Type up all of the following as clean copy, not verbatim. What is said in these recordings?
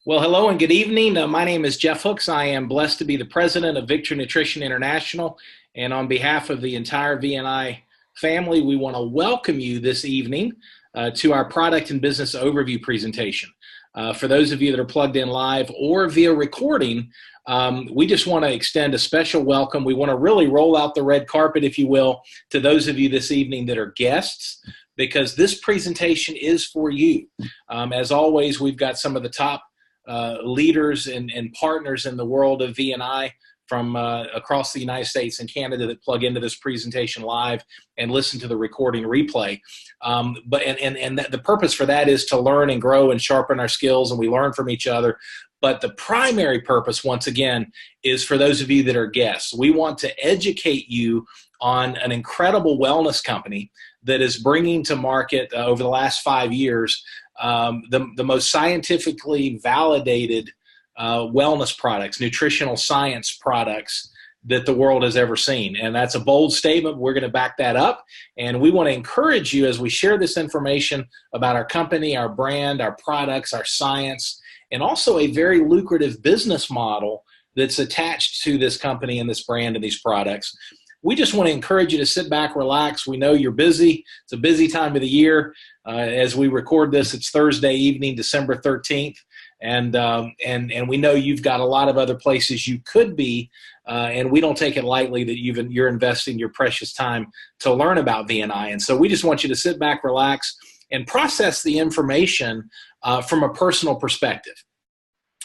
Well, hello and good evening. My name is Jeff Hooks. I am blessed to be the president of Victory Nutrition International. And on behalf of the entire VNI family, we want to welcome you this evening to our product and business overview presentation. For those of you that are plugged in live or via recording, we just want to extend a special welcome. We want to really roll out the red carpet, if you will, to those of you this evening that are guests, because this presentation is for you. As always, we've got some of the top leaders and partners in the world of VNI from across the United States and Canada that plug into this presentation live and listen to the recording replay. The purpose for that is to learn and grow and sharpen our skills, and we learn from each other. But the primary purpose, once again, is for those of you that are guests. We want to educate you on an incredible wellness company that is bringing to market over the last 5 years the most scientifically validated wellness products, nutritional science products that the world has ever seen. And that's a bold statement. We're going to back that up. And we want to encourage you as we share this information about our company, our brand, our products, our science, and also a very lucrative business model that's attached to this company and this brand and these products. We just want to encourage you to sit back, relax. We know you're busy. It's a busy time of the year. As we record this, it's Thursday evening, December 13th. And we know you've got a lot of other places you could be. And we don't take it lightly that you're investing your precious time to learn about VNI. And so we just want you to sit back, relax, and process the information from a personal perspective.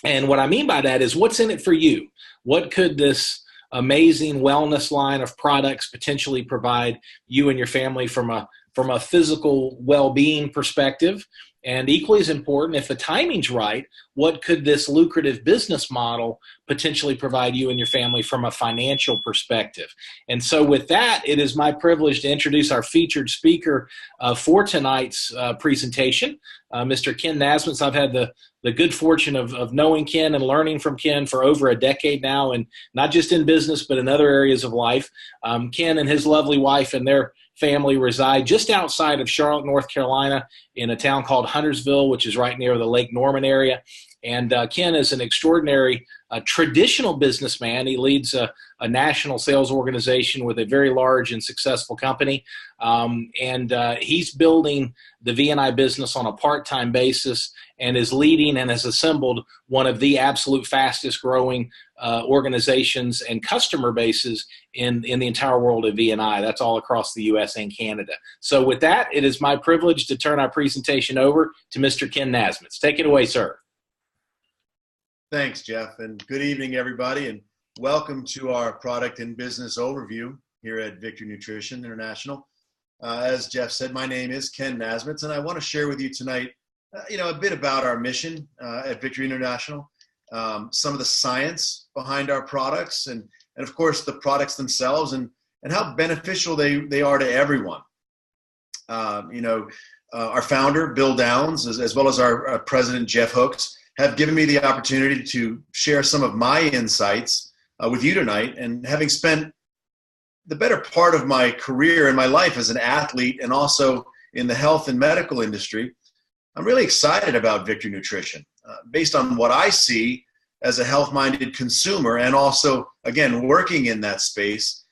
And what I mean by that is, what's in it for you? What could this amazing wellness line of products potentially provide you and your family from a physical well-being perspective? And equally as important, if the timing's right, what could this lucrative business model potentially provide you and your family from a financial perspective? And so with that, it is my privilege to introduce our featured speaker for tonight's presentation, Mr. Ken Nazmeth. I've had the good fortune of knowing Ken and learning from Ken for over a decade now, and not just in business, but in other areas of life. Ken and his lovely wife and their family reside just outside of Charlotte, North Carolina, in a town called Huntersville, which is right near the Lake Norman area. And Ken is an extraordinary traditional businessman. He leads a national sales organization with a very large and successful company. He's building the VNI business on a part-time basis and is leading and has assembled one of the absolute fastest growing organizations and customer bases in the entire world of VNI. That's all across the U.S. and Canada. So with that, it is my privilege to turn our presentation over to Mr. Ken Nazmeth. Take it away, sir. Thanks, Jeff, and good evening, everybody, and welcome to our product and business overview here at Victory Nutrition International. As Jeff said, my name is Ken Nazmeth, and I want to share with you tonight, a bit about our mission at Victory International, some of the science behind our products, and of course the products themselves, and how beneficial they are to everyone. Our founder, Bill Downs, as well as our president, Jeff Hooks, have given me the opportunity to share some of my insights with you tonight. And having spent the better part of my career and my life as an athlete and also in the health and medical industry, I'm really excited about Victory Nutrition based on what I see as a health-minded consumer and also, again, working in that space.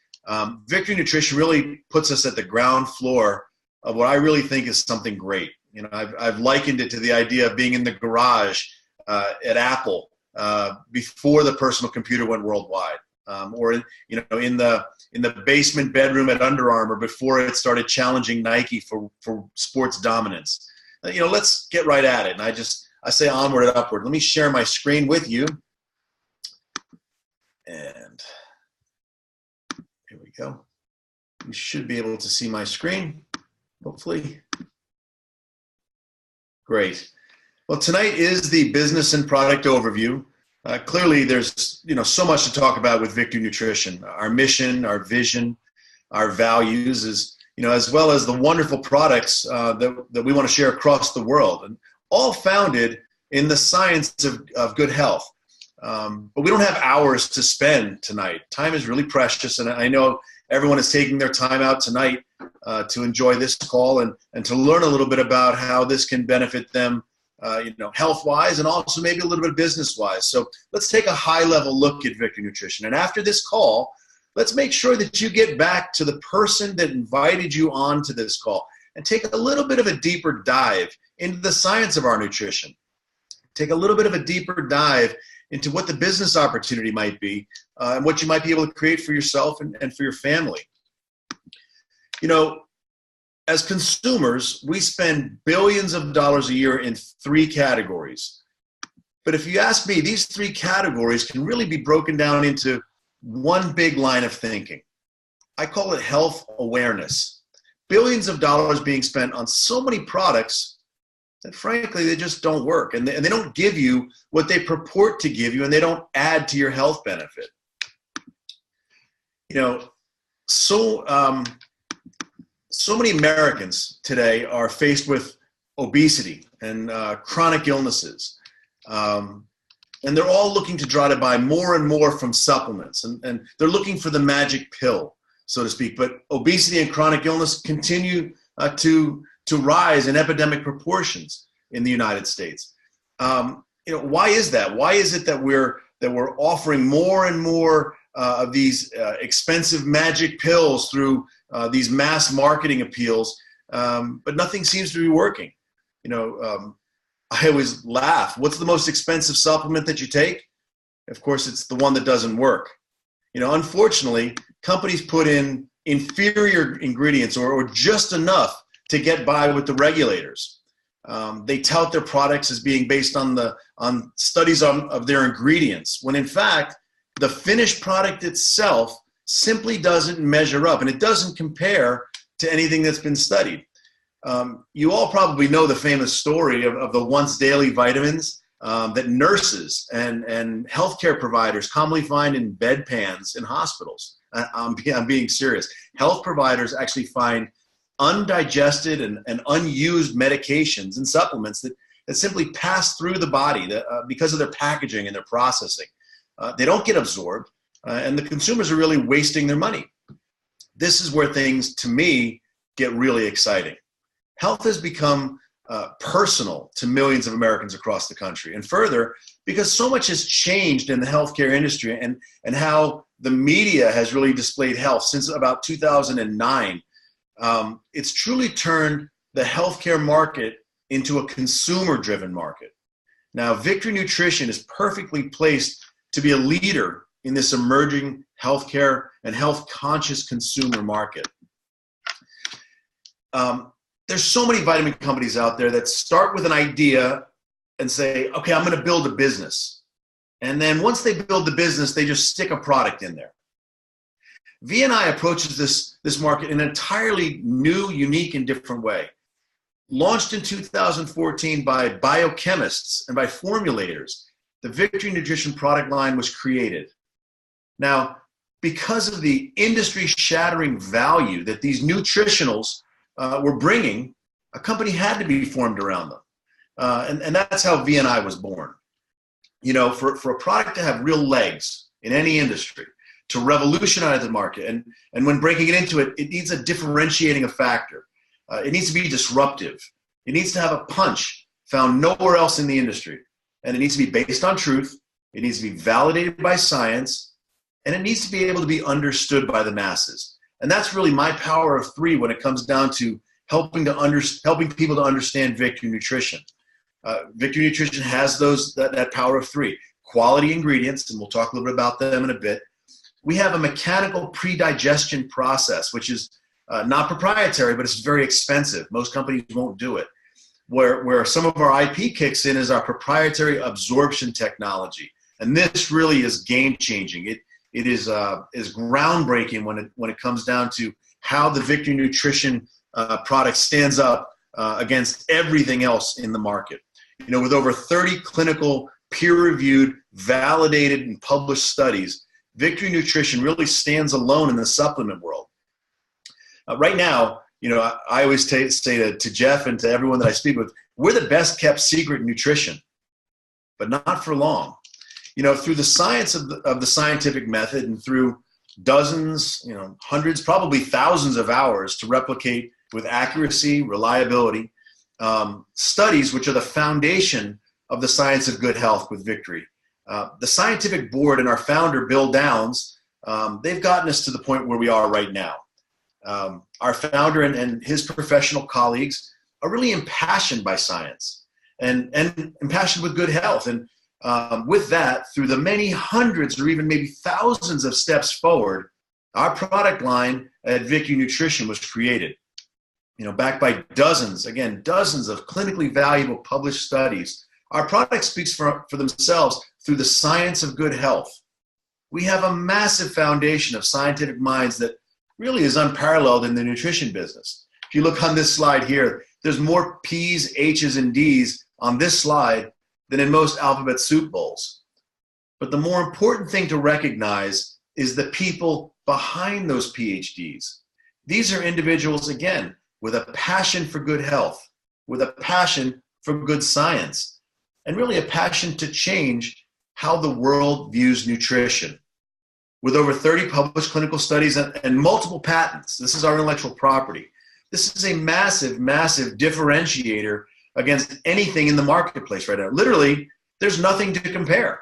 Victory Nutrition really puts us at the ground floor of what I really think is something great. I've likened it to the idea of being in the garage at Apple before the personal computer went worldwide, or in the basement bedroom at Under Armour before it started challenging Nike for sports dominance. Let's get right at it. And I say onward and upward. Let me share my screen with you. And here we go. You should be able to see my screen, hopefully. Great. Well, tonight is the business and product overview. Clearly, there's so much to talk about with Victory Nutrition. Our mission, our vision, our values, as well as the wonderful products that we want to share across the world, and all founded in the science of good health. But we don't have hours to spend tonight. Time is really precious, and I know everyone is taking their time out tonight to enjoy this call and to learn a little bit about how this can benefit them health-wise, and also maybe a little bit business-wise. So let's take a high-level look at Victory Nutrition. And after this call, let's make sure that you get back to the person that invited you on to this call and take a little bit of a deeper dive into the science of our nutrition. Take a little bit of a deeper dive into what the business opportunity might be and what you might be able to create for yourself and for your family. As consumers, we spend billions of dollars a year in 3 categories. But if you ask me, these 3 categories can really be broken down into one big line of thinking. I call it health awareness. Billions of dollars being spent on so many products that frankly, they just don't work. And they don't give you what they purport to give you, and they don't add to your health benefit. So many Americans today are faced with obesity and chronic illnesses. And they're all looking to try to buy more and more from supplements. And they're looking for the magic pill, so to speak. But obesity and chronic illness continue to rise in epidemic proportions in the United States. Why is that? Why is it that we're offering more and more of these expensive magic pills through these mass marketing appeals, but nothing seems to be working? I always laugh. What's the most expensive supplement that you take? Of course, it's the one that doesn't work. Unfortunately, companies put in inferior ingredients or just enough to get by with the regulators. They tout their products as being based on studies of their ingredients, when in fact, the finished product itself simply doesn't measure up, and it doesn't compare to anything that's been studied. You all probably know the famous story of the once daily vitamins that nurses and healthcare providers commonly find in bedpans in hospitals. I'm being serious. Health providers actually find undigested and unused medications and supplements that simply pass through the body because of their packaging and their processing. They don't get absorbed, and the consumers are really wasting their money. This is where things, to me, get really exciting. Health has become personal to millions of Americans across the country. And further, because so much has changed in the healthcare industry and how the media has really displayed health since about 2009, it's truly turned the healthcare market into a consumer-driven market. Now, Victory Nutrition is perfectly placed to be a leader in this emerging healthcare and health-conscious consumer market. There's so many vitamin companies out there that start with an idea and say, okay, I'm going to build a business. And then once they build the business, they just stick a product in there. V&I approaches this market in an entirely new, unique, and different way. Launched in 2014 by biochemists and by formulators, the Victory Nutrition product line was created. Now, because of the industry-shattering value that these nutritionals were bringing, a company had to be formed around them. And that's how V&I was born. For a product to have real legs in any industry, to revolutionize the market, and when breaking it into it, it needs a differentiating factor. It needs to be disruptive. It needs to have a punch found nowhere else in the industry. And it needs to be based on truth. It needs to be validated by science. And it needs to be able to be understood by the masses. And that's really my power of 3 when it comes down to helping people to understand Victory Nutrition. Victory Nutrition has that power of 3. Quality ingredients, and we'll talk a little bit about them in a bit. We have a mechanical pre-digestion process, which is not proprietary, but it's very expensive. Most companies won't do it. Where some of our IP kicks in is our proprietary absorption technology. And this really is game-changing. It is groundbreaking when it comes down to how the Victory Nutrition product stands up against everything else in the market. With over 30 clinical, peer-reviewed, validated, and published studies, Victory Nutrition really stands alone in the supplement world. Right now, I always say to Jeff and to everyone that I speak with, we're the best kept secret in nutrition, but not for long. Through the science of the scientific method and through dozens, hundreds, probably thousands of hours to replicate with accuracy, reliability, studies which are the foundation of the science of good health with Victory. The scientific board and our founder, Bill Downs, they've gotten us to the point where we are right now. Our founder and his professional colleagues are really impassioned by science and impassioned with good health. And with that, through the many hundreds or even maybe thousands of steps forward, our product line at Victory Nutrition was created. Backed by dozens of clinically valuable published studies. Our product speaks for themselves through the science of good health. We have a massive foundation of scientific minds that really is unparalleled in the nutrition business. If you look on this slide here, there's more P's, H's, and D's on this slide than in most alphabet soup bowls. But the more important thing to recognize is the people behind those PhDs. These are individuals, again, with a passion for good health, with a passion for good science, and really a passion to change how the world views nutrition. With over 30 published clinical studies and multiple patents, this is our intellectual property. This is a massive, massive differentiator against anything in the marketplace right now. Literally, there's nothing to compare.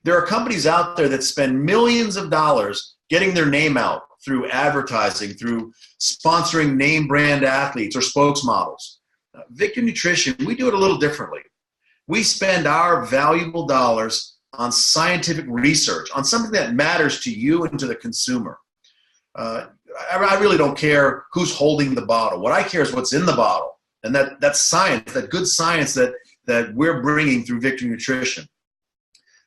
There are companies out there that spend millions of dollars getting their name out through advertising, through sponsoring name brand athletes or spokesmodels. Victory Nutrition, we do it a little differently. We spend our valuable dollars on scientific research, on something that matters to you and to the consumer. I really don't care who's holding the bottle. What I care is what's in the bottle. And that science, that good science that we're bringing through Victory Nutrition.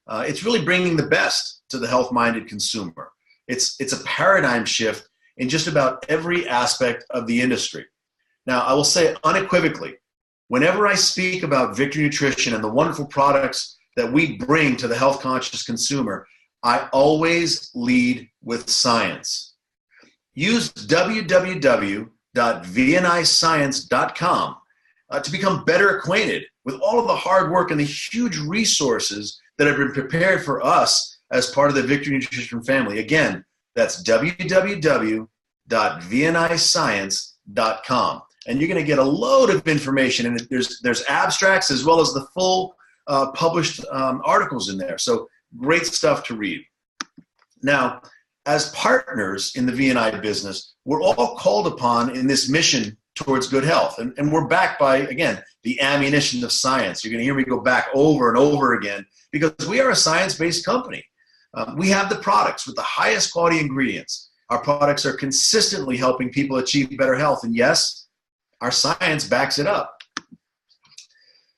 It's really bringing the best to the health-minded consumer. It's a paradigm shift in just about every aspect of the industry. Now, I will say unequivocally, whenever I speak about Victory Nutrition and the wonderful products that we bring to the health-conscious consumer, I always lead with science. Use www.vniscience.com to become better acquainted with all of the hard work and the huge resources that have been prepared for us as part of the Victory Nutrition family. Again, that's www.vniscience.com. And you're going to get a load of information, and there's abstracts as well as the full published articles in there. So great stuff to read. Now, as partners in the VNI business, we're all called upon in this mission towards good health. And we're backed by, again, the ammunition of science. You're going to hear me go back over and over again because we are a science-based company. We have the products with the highest quality ingredients. Our products are consistently helping people achieve better health. And yes, our science backs it up.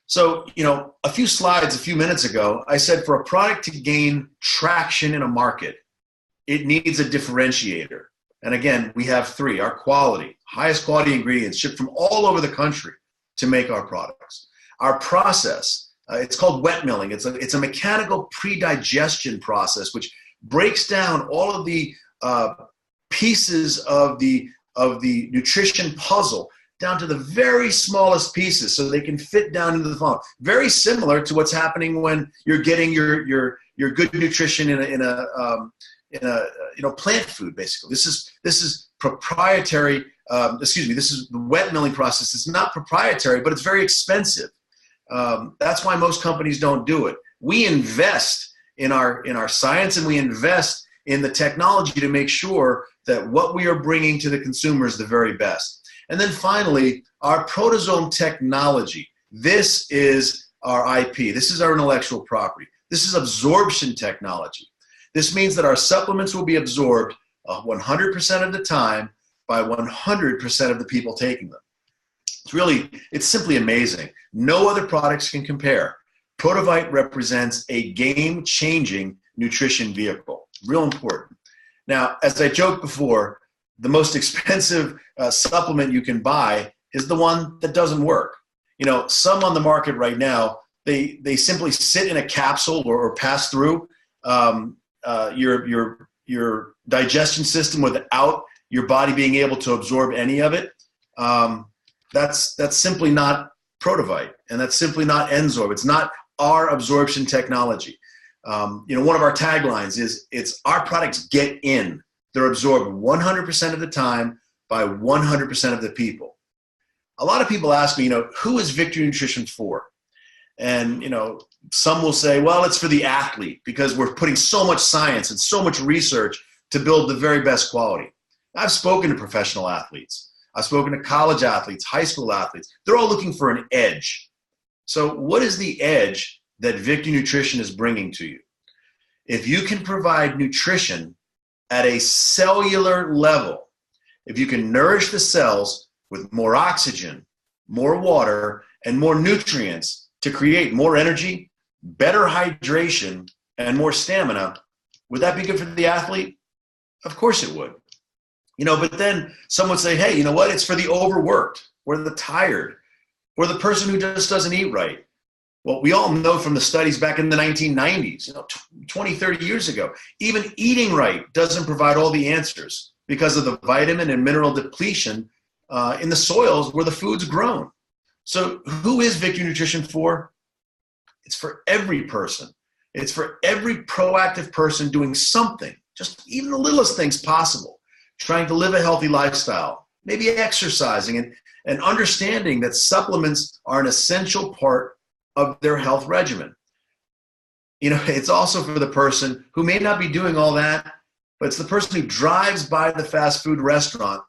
So, a few slides a few minutes ago, I said for a product to gain traction in a market, it needs a differentiator. And again, we have three: our quality, highest quality ingredients shipped from all over the country to make our products. Our process, it's called wet milling. It's a mechanical pre-digestion process which breaks down all of the pieces of the nutrition puzzle down to the very smallest pieces so they can fit down into the funnel. Very similar to what's happening when you're getting your good nutrition in a plant food, basically. This is proprietary. This is the wet milling process. It's not proprietary, but it's very expensive. That's why most companies don't do it. We invest in our science, and we invest in the technology to make sure that what we are bringing to the consumer is the very best. And then finally, our proteasome technology. This is our IP. This is our intellectual property. This is absorption technology. This means that our supplements will be absorbed 100% of the time by 100% of the people taking them. It's simply amazing. No other products can compare. Protovite represents a game-changing nutrition vehicle. Real important. Now, as I joked before, the most expensive supplement you can buy is the one that doesn't work. Some on the market right now, they simply sit in a capsule or pass through your digestion system without your body being able to absorb any of it. That's simply not Protovite, and that's simply not Enzorb. It's not our absorption technology. One of our taglines is it's our products get in. They're absorbed 100% of the time by 100% of the people. a lot of people ask me, who is Victory Nutrition for? And, some will say, well, it's for the athlete because we're putting so much science and so much research to build the very best quality. I've spoken to professional athletes. I've spoken to college athletes, high school athletes. They're all looking for an edge. So what is the edge that Victory Nutrition is bringing to you? If you can provide nutrition at a cellular level, if you can nourish the cells with more oxygen, more water, and more nutrients to create more energy, better hydration, and more stamina, would that be good for the athlete? Of course it would. But then some would say, hey, you know what? It's for the overworked or the tired or the person who just doesn't eat right. Well, we all know from the studies back in the 1990s, 20, 30 years ago, even eating right doesn't provide all the answers because of the vitamin and mineral depletion in the soils where the food's grown. So who is Victory Nutrition for? It's for every person. It's for every proactive person doing something, just even the littlest things possible, trying to live a healthy lifestyle, maybe exercising and understanding that supplements are an essential part of their health regimen. It's also for the person who may not be doing all that, but it's the person who drives by the fast food restaurant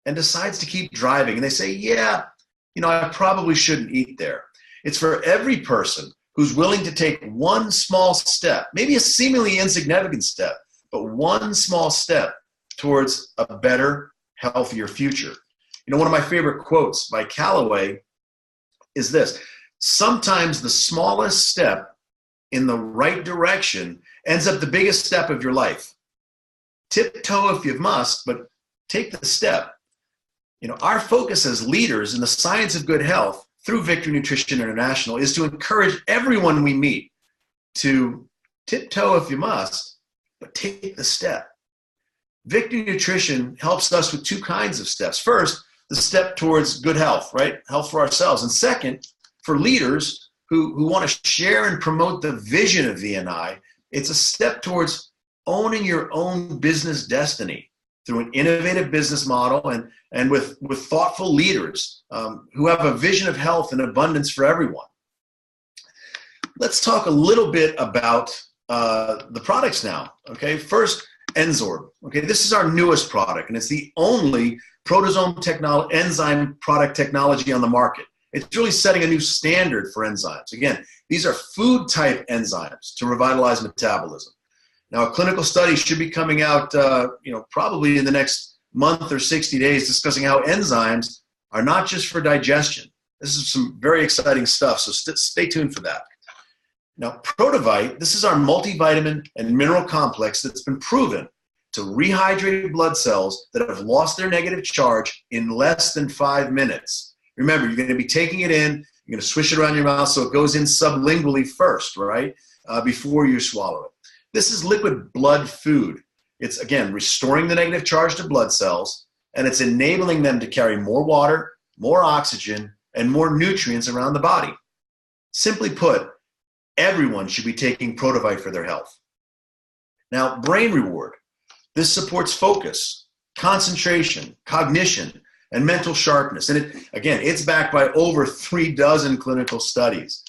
and decides to keep driving. And they say, yeah, I probably shouldn't eat there. It's for every person who's willing to take one small step, maybe a seemingly insignificant step, but one small step towards a better, healthier future. One of my favorite quotes by Callaway is this: sometimes the smallest step in the right direction ends up the biggest step of your life. Tiptoe if you must, but take the step. Our focus as leaders in the science of good health through Victory Nutrition International is to encourage everyone we meet to tiptoe if you must, but take the step. Victory Nutrition helps us with two kinds of steps. First, the step towards good health, right? Health for ourselves. And second, for leaders who want to share and promote the vision of VNI, it's a step towards owning your own business destiny through an innovative business model and with thoughtful leaders who have a vision of health and abundance for everyone. Let's talk a little bit about the products now. Okay, first, Enzorb. Okay, this is our newest product, and it's the only proteasome enzyme product technology on the market. It's really setting a new standard for enzymes. Again, these are food-type enzymes to revitalize metabolism. Now, a clinical study should be coming out, probably in the next month or 60 days, discussing how enzymes are not just for digestion. This is some very exciting stuff, so stay tuned for that. Now, Protavite, this is our multivitamin and mineral complex that's been proven to rehydrate blood cells that have lost their negative charge in less than 5 minutes. Remember, you're going to be taking it in, you're going to swish it around your mouth so it goes in sublingually first, right, before you swallow it. This is liquid blood food. It's, again, restoring the negative charge to blood cells, and it's enabling them to carry more water, more oxygen, and more nutrients around the body. Simply put, everyone should be taking Protavite for their health. Now, Brain Reward. This supports focus, concentration, cognition, and mental sharpness. And it's backed by over 36 clinical studies.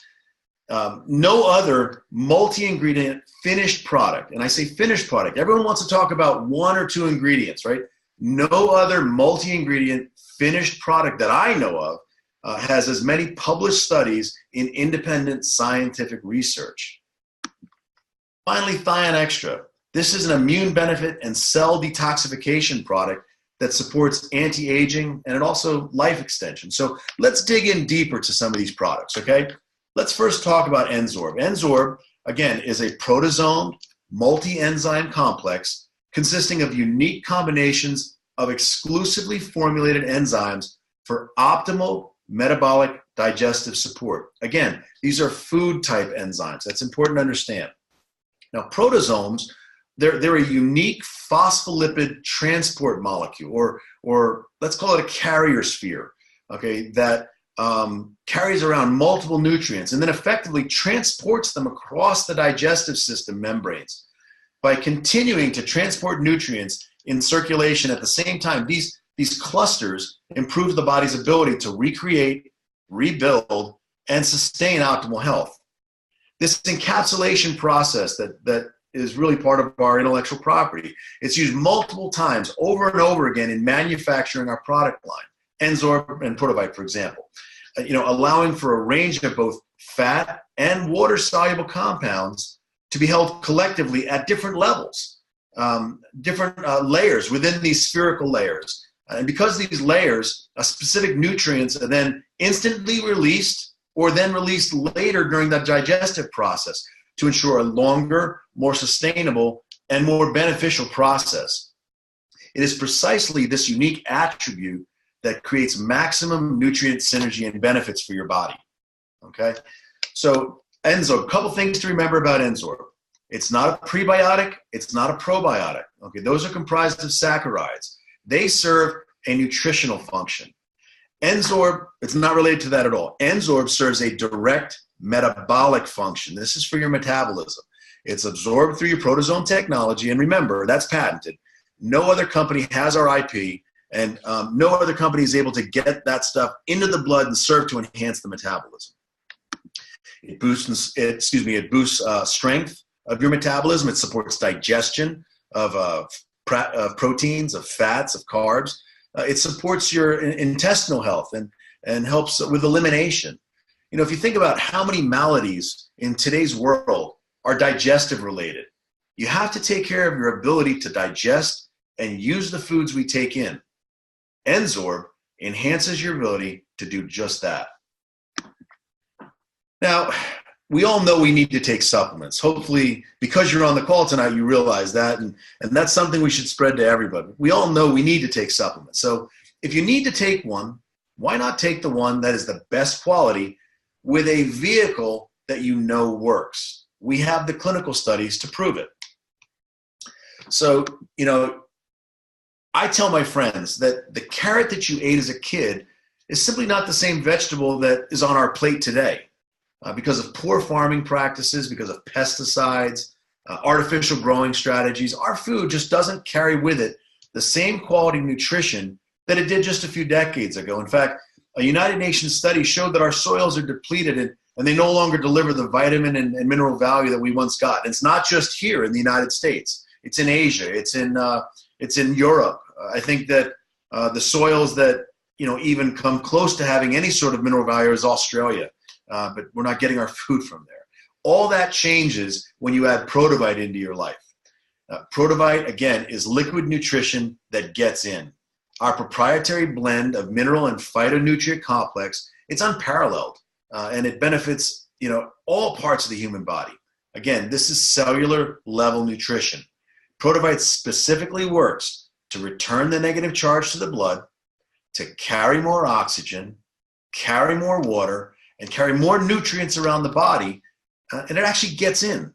No other multi-ingredient finished product, and I say finished product, everyone wants to talk about 1 or 2 ingredients, right? No other multi-ingredient finished product that I know of has as many published studies in independent scientific research. Finally, Thion Extra. This is an immune benefit and cell detoxification product that supports anti-aging and it also life extension. So let's dig in deeper to some of these products, okay? Let's first talk about Enzorb. Enzorb, again, is a proteasome multi-enzyme complex consisting of unique combinations of exclusively formulated enzymes for optimal metabolic digestive support. Again, these are food-type enzymes. That's important to understand. Now, proteasomes, they're a unique phospholipid transport molecule, or let's call it a carrier sphere, okay, that carries around multiple nutrients and then effectively transports them across the digestive system membranes. By continuing to transport nutrients in circulation at the same time, these These clusters improve the body's ability to recreate, rebuild, and sustain optimal health. This encapsulation process that is really part of our intellectual property. It's used multiple times over and over again in manufacturing our product line, Enzorb and Protovite, for example, allowing for a range of both fat and water-soluble compounds to be held collectively at different levels, different layers within these spherical layers. And because these layers, specific nutrients are then instantly released or then released later during the digestive process to ensure a longer, more sustainable, and more beneficial process. It is precisely this unique attribute that creates maximum nutrient synergy and benefits for your body. Okay? So Enzorb, a couple things to remember about Enzorb. It's not a prebiotic, it's not a probiotic. Okay, those are comprised of saccharides. They serve a nutritional function. Enzorb, it's not related to that at all. Enzorb serves a direct metabolic function. This is for your metabolism. It's absorbed through your proteasome technology, and remember, that's patented. No other company has our IP, and no other company is able to get that stuff into the blood and serve to enhance the metabolism. It boosts strength of your metabolism. It supports digestion of proteins, of fats, of carbs. It supports your intestinal health and helps with elimination. If you think about how many maladies in today's world are digestive related, you have to take care of your ability to digest and use the foods we take in. Enzorb enhances your ability to do just that. Now, we all know we need to take supplements. Hopefully, because you're on the call tonight, you realize that, and that's something we should spread to everybody. We all know we need to take supplements. So if you need to take one, why not take the one that is the best quality with a vehicle that you know works? We have the clinical studies to prove it. So, I tell my friends that the carrot that you ate as a kid is simply not the same vegetable that is on our plate today. Because of poor farming practices, because of pesticides, artificial growing strategies, our food just doesn't carry with it the same quality nutrition that it did just a few decades ago. In fact, a United Nations study showed that our soils are depleted and they no longer deliver the vitamin and mineral value that we once got. And it's not just here in the United States. It's in Asia. It's in Europe. I think that the soils that even come close to having any sort of mineral value is Australia. But we're not getting our food from there. All that changes when you add Protovite into your life. Protovite, again, is liquid nutrition that gets in. Our proprietary blend of mineral and phytonutrient complex, it's unparalleled, and it benefits all parts of the human body. Again, this is cellular level nutrition. Protovite specifically works to return the negative charge to the blood, to carry more oxygen, carry more water, and carry more nutrients around the body, and it actually gets in.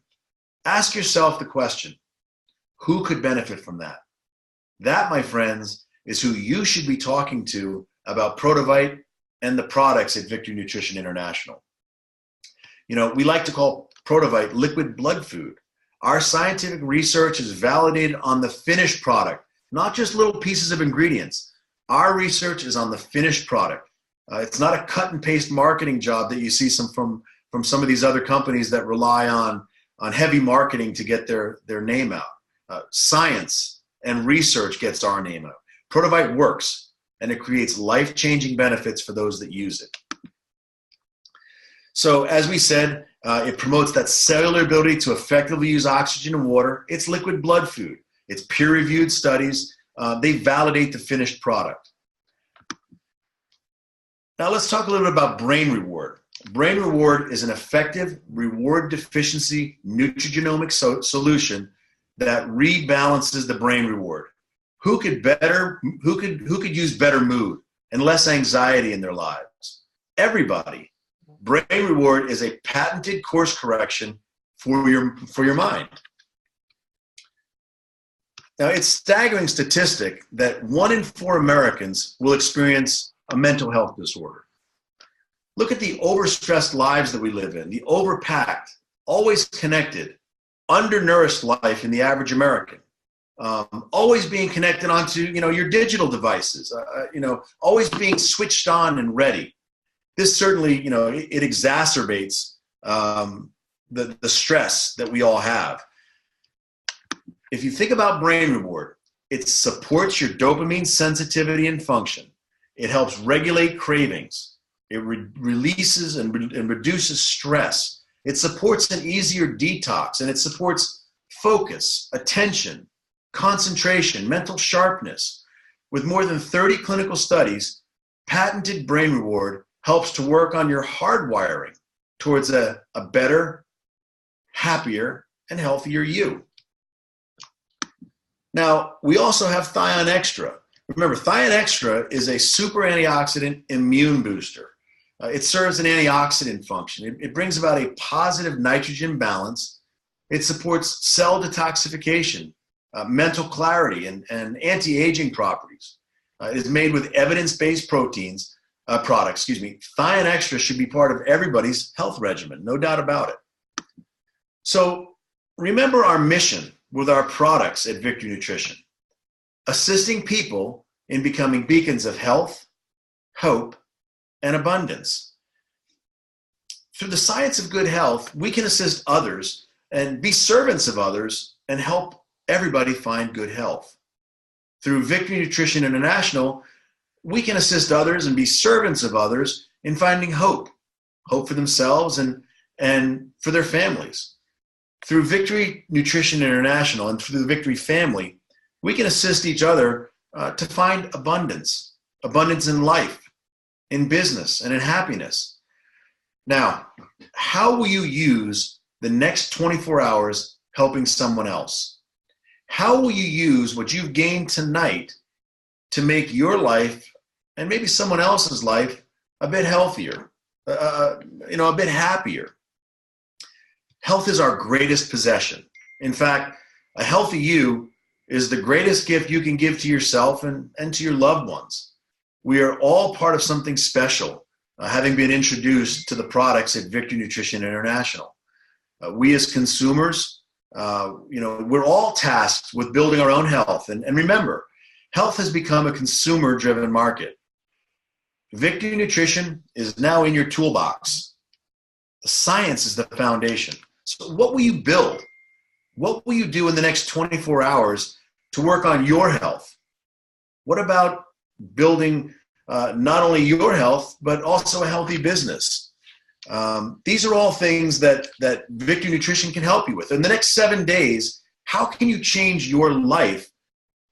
Ask yourself the question, who could benefit from that? That, my friends, is who you should be talking to about Protovite and the products at Victory Nutrition International. We like to call Protovite liquid blood food. Our scientific research is validated on the finished product, not just little pieces of ingredients. Our research is on the finished product. It's not a cut and paste marketing job that you see from some of these other companies that rely on heavy marketing to get their name out. Science and research gets our name out. Protovite works, and it creates life-changing benefits for those that use it. So as we said, it promotes that cellular ability to effectively use oxygen and water. It's liquid blood food. It's peer-reviewed studies. They validate the finished product. Now let's talk a little bit about Brain Reward. Brain Reward is an effective reward deficiency nutrigenomic solution that rebalances the brain reward. Who could use better mood and less anxiety in their lives? Everybody. Brain Reward is a patented course correction for your mind. Now, it's a staggering statistic that 1 in 4 Americans will experience a mental health disorder. Look at the overstressed lives that we live in, the overpacked, always connected, undernourished life in the average American. always being connected onto, your digital devices, always being switched on and ready. This certainly, it exacerbates the stress that we all have. If you think about brain reward, it supports your dopamine sensitivity and function. It helps regulate cravings. It releases and reduces stress. It supports an easier detox, and it supports focus, attention, concentration, mental sharpness. With more than 30 clinical studies, patented brain reward helps to work on your hardwiring towards a better, happier, and healthier you. Now, we also have Thion Extra. Remember, Thion Extra is a super antioxidant immune booster. It serves an antioxidant function. It brings about a positive nitrogen balance. It supports cell detoxification, mental clarity, and anti-aging properties. It is made with evidence-based products. Thion Extra should be part of everybody's health regimen, no doubt about it. So remember our mission with our products at Victory Nutrition: assisting people in becoming beacons of health, hope, and abundance. Through the science of good health, we can assist others and be servants of others and help everybody find good health. Through Victory Nutrition International, we can assist others and be servants of others in finding hope for themselves and for their families. Through Victory Nutrition International and through the Victory family, we can assist each other to find abundance in life, in business, and in happiness. Now, how will you use the next 24 hours helping someone else? How will you use what you've gained tonight to make your life and maybe someone else's life a bit healthier, a bit happier? Health is our greatest possession. In fact, a healthy you is the greatest gift you can give to yourself and to your loved ones. We are all part of something special, having been introduced to the products at Victory Nutrition International. We as consumers, we're all tasked with building our own health. And remember, health has become a consumer-driven market. Victory Nutrition is now in your toolbox. The science is the foundation. So what will you build? What will you do in the next 24 hours to work on your health? What about building not only your health, but also a healthy business? These are all things that Victory Nutrition can help you with. In the next 7 days, how can you change your life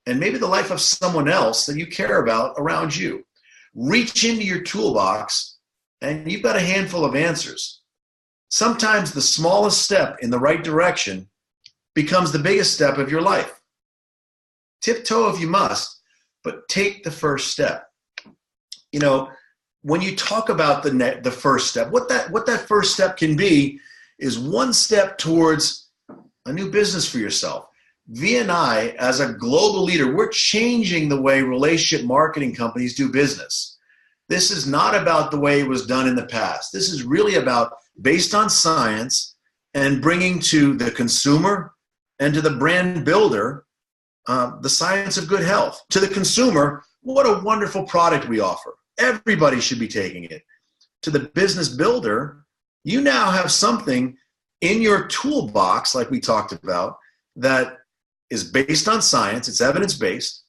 and maybe the life of someone else that you care about around you? Reach into your toolbox and you've got a handful of answers. Sometimes the smallest step in the right direction becomes the biggest step of your life. Tiptoe if you must, but take the first step. When you talk about the first step, what that first step can be is one step towards a new business for yourself. V&I, as a global leader, we're changing the way relationship marketing companies do business. This is not about the way it was done in the past. This is really about based on science and bringing to the consumer and to the brand builder the science of good health. To the consumer, what a wonderful product we offer. Everybody should be taking it. To the business builder, you now have something in your toolbox, like we talked about, that is based on science. It's evidence-based,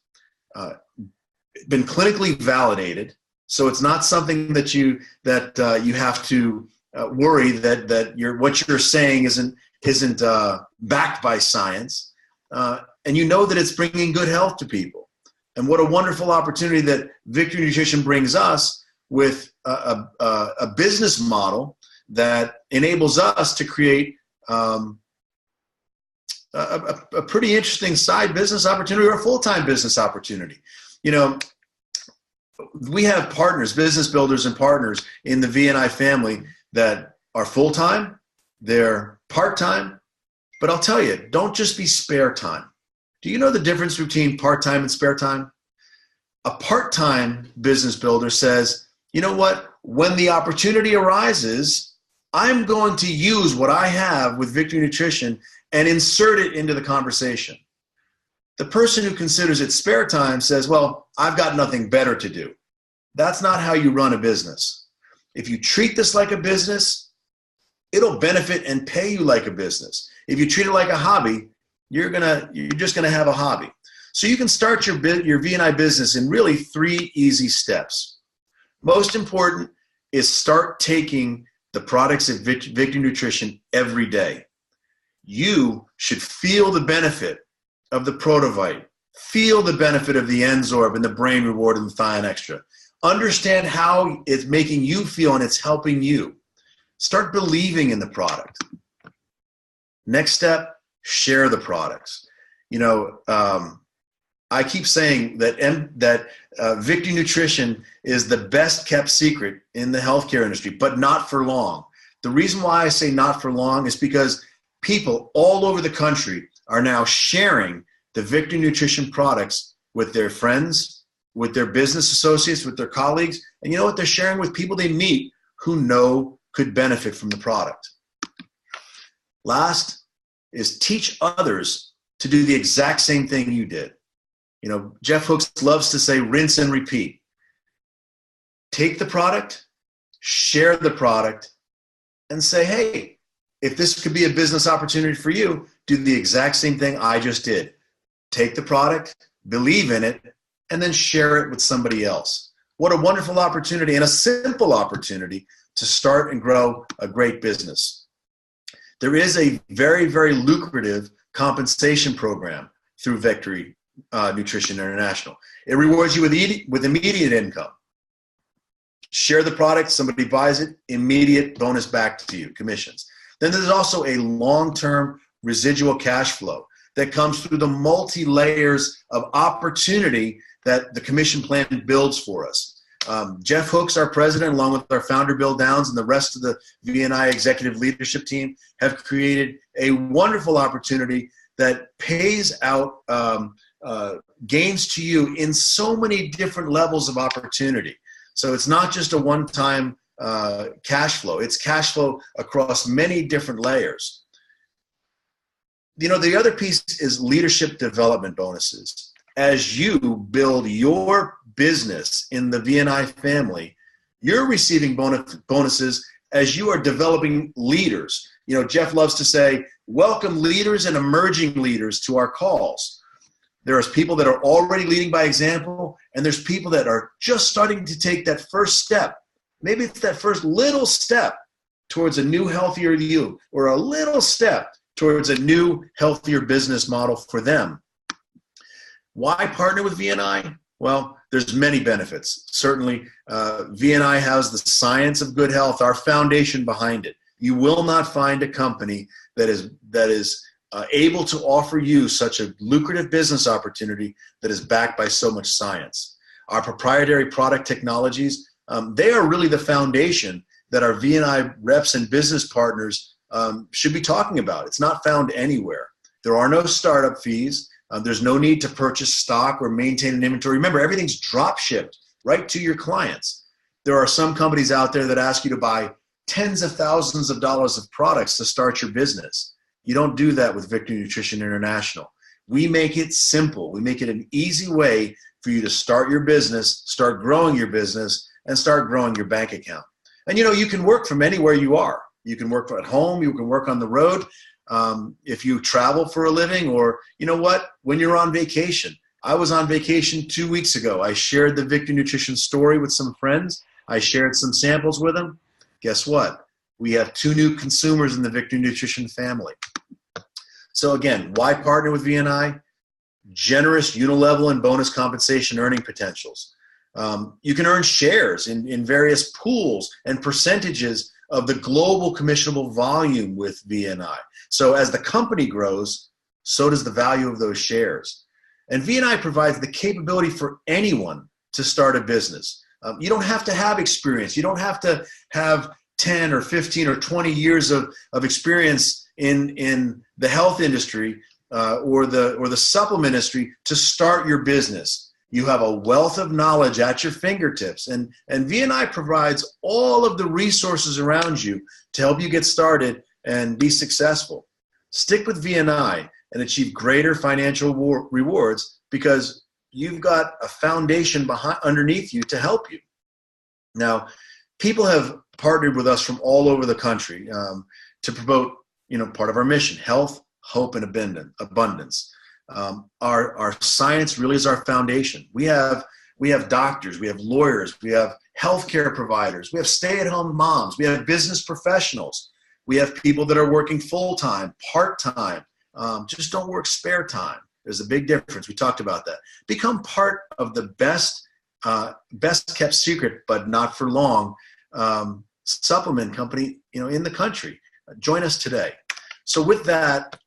been clinically validated. So it's not something that you have to worry that what you're saying isn't backed by science, and you know that it's bringing good health to people. And what a wonderful opportunity that Victory Nutrition brings us with a business model that enables us to create a pretty interesting side business opportunity or a full-time business opportunity. We have partners, business builders and partners in the V&I family that are full-time, they're part-time, but I'll tell you, don't just be spare time. Do you know the difference between part-time and spare time? A part-time business builder says, you know what, when the opportunity arises, I'm going to use what I have with Victory Nutrition and insert it into the conversation. The person who considers it spare time says, well, I've got nothing better to do. That's not how you run a business. If you treat this like a business, it'll benefit and pay you like a business. If you treat it like a hobby, you're just gonna have a hobby. So you can start your V&I business in really 3 easy steps. Most important is start taking the products of Victory Nutrition every day. You should feel the benefit of the Protovite, feel the benefit of the Enzorb and the Brain Reward and the Thion Extra. Understand how it's making you feel and it's helping you. Start believing in the product. Next step, share the products. I keep saying that Victory Nutrition is the best kept secret in the healthcare industry, but not for long. The reason why I say not for long is because people all over the country are now sharing the Victory Nutrition products with their friends, with their business associates, with their colleagues, and you know what? They're sharing with people they meet who know could benefit from the product. Last is teach others to do the exact same thing you did. Jeff Hooks loves to say rinse and repeat. Take the product, share the product, and say, hey, if this could be a business opportunity for you, do the exact same thing I just did. Take the product, believe in it, and then share it with somebody else. What a wonderful opportunity and a simple opportunity to start and grow a great business. There is a very, very lucrative compensation program through Victory Nutrition International. It rewards you with immediate income. Share the product, somebody buys it, immediate bonus back to you, commissions. Then there's also a long-term residual cash flow that comes through the multi-layers of opportunity that the commission plan builds for us. Jeff Hooks, our president, along with our founder, Bill Downs, and the rest of the V&I executive leadership team have created a wonderful opportunity that pays out gains to you in so many different levels of opportunity. So it's not just a one-time cash flow. It's cash flow across many different layers. The other piece is leadership development bonuses. As you build your business in the V&I family, you're receiving bonuses as you are developing leaders. Jeff loves to say, welcome leaders and emerging leaders to our calls. There's people that are already leading by example, and there's people that are just starting to take that first step. Maybe it's that first little step towards a new, healthier you, or a little step towards a new, healthier business model for them. Why partner with V&I? Well, there's many benefits. Certainly, V&I has the science of good health, our foundation behind it. You will not find a company that is able to offer you such a lucrative business opportunity that is backed by so much science. Our proprietary product technologies, they are really the foundation that our V&I reps and business partners should be talking about. It's not found anywhere. There are no startup fees. There's no need to purchase stock or maintain an inventory. Remember, everything's drop shipped right to your clients. There are some companies out there that ask you to buy tens of thousands of dollars of products to start your business. You don't do that with Victory Nutrition International. We make it simple. We make it an easy way for you to start your business, start growing your business, and start growing your bank account. And you can work from anywhere you are. You can work at home, you can work on the road, if you travel for a living, or when you're on vacation. I was on vacation 2 weeks ago. I shared the Victory Nutrition story with some friends. I shared some samples with them. Guess what? We have 2 new consumers in the Victory Nutrition family. So again, why partner with V&I? Generous unilevel and bonus compensation earning potentials. You can earn shares in various pools and percentages of the global commissionable volume with V&I. So as the company grows, so does the value of those shares. And V&I provides the capability for anyone to start a business. You don't have to have experience. You don't have to have 10 or 15 or 20 years of experience in the health industry or the supplement industry to start your business. You have a wealth of knowledge at your fingertips, and V&I provides all of the resources around you to help you get started and be successful. Stick with V&I. and achieve greater financial rewards because you've got a foundation underneath you to help you. Now, people have partnered with us from all over the country to promote, part of our mission: health, hope, and abundance. Our science really is our foundation. We have doctors, we have lawyers, we have healthcare providers, we have stay-at-home moms, we have business professionals, we have people that are working full-time, part-time, just don't work spare time. There's a big difference. We talked about that. Become part of the best kept secret, but not for long, supplement company, in the country. Join us today. So with that,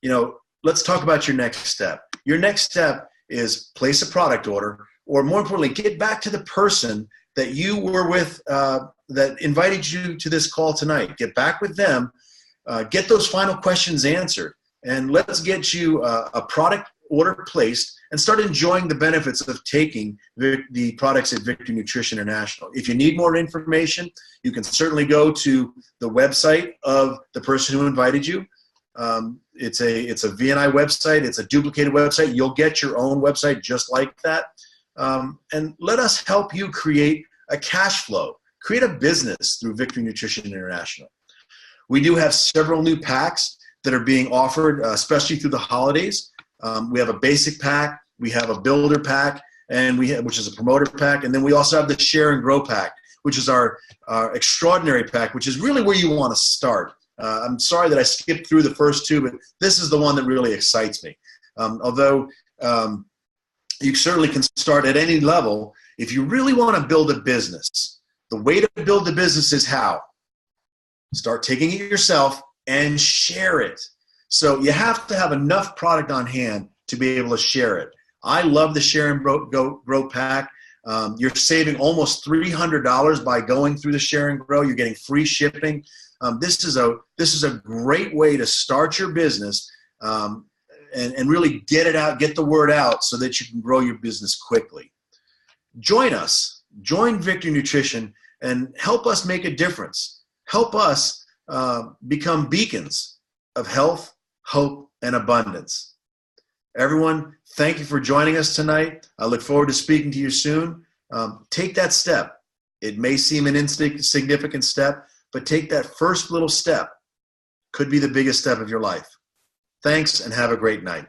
let's talk about your next step. Your next step is place a product order, or more importantly, get back to the person that you were with, that invited you to this call tonight. Get back with them, get those final questions answered, and let's get you a product order placed and start enjoying the benefits of taking the products at Victory Nutrition International. If you need more information, you can certainly go to the website of the person who invited you. It's a VNI website. It's a duplicated website. You'll get your own website just like that. And let us help you create a cash flow, create a business through Victory Nutrition International. We do have several new packs that are being offered, especially through the holidays. We have a basic pack, we have a builder pack, and which is a promoter pack, and then we also have the share and grow pack, which is our extraordinary pack, which is really where you want to start. I'm sorry that I skipped through the first two, but this is the one that really excites me. Although you certainly can start at any level. If you really want to build a business, the way to build the business is how? Start taking it yourself and share it. So you have to have enough product on hand to be able to share it. I love the Share and Grow pack. You're saving almost $300 by going through the Share and Grow. You're getting free shipping. This is a great way to start your business and really get it out, get the word out so that you can grow your business quickly. Join us. Join Victory Nutrition and help us make a difference. Help us become beacons of health, hope, and abundance. Everyone, thank you for joining us tonight. I look forward to speaking to you soon. Take that step. It may seem an insignificant step, but take that first little step. Could be the biggest step of your life. Thanks, and have a great night.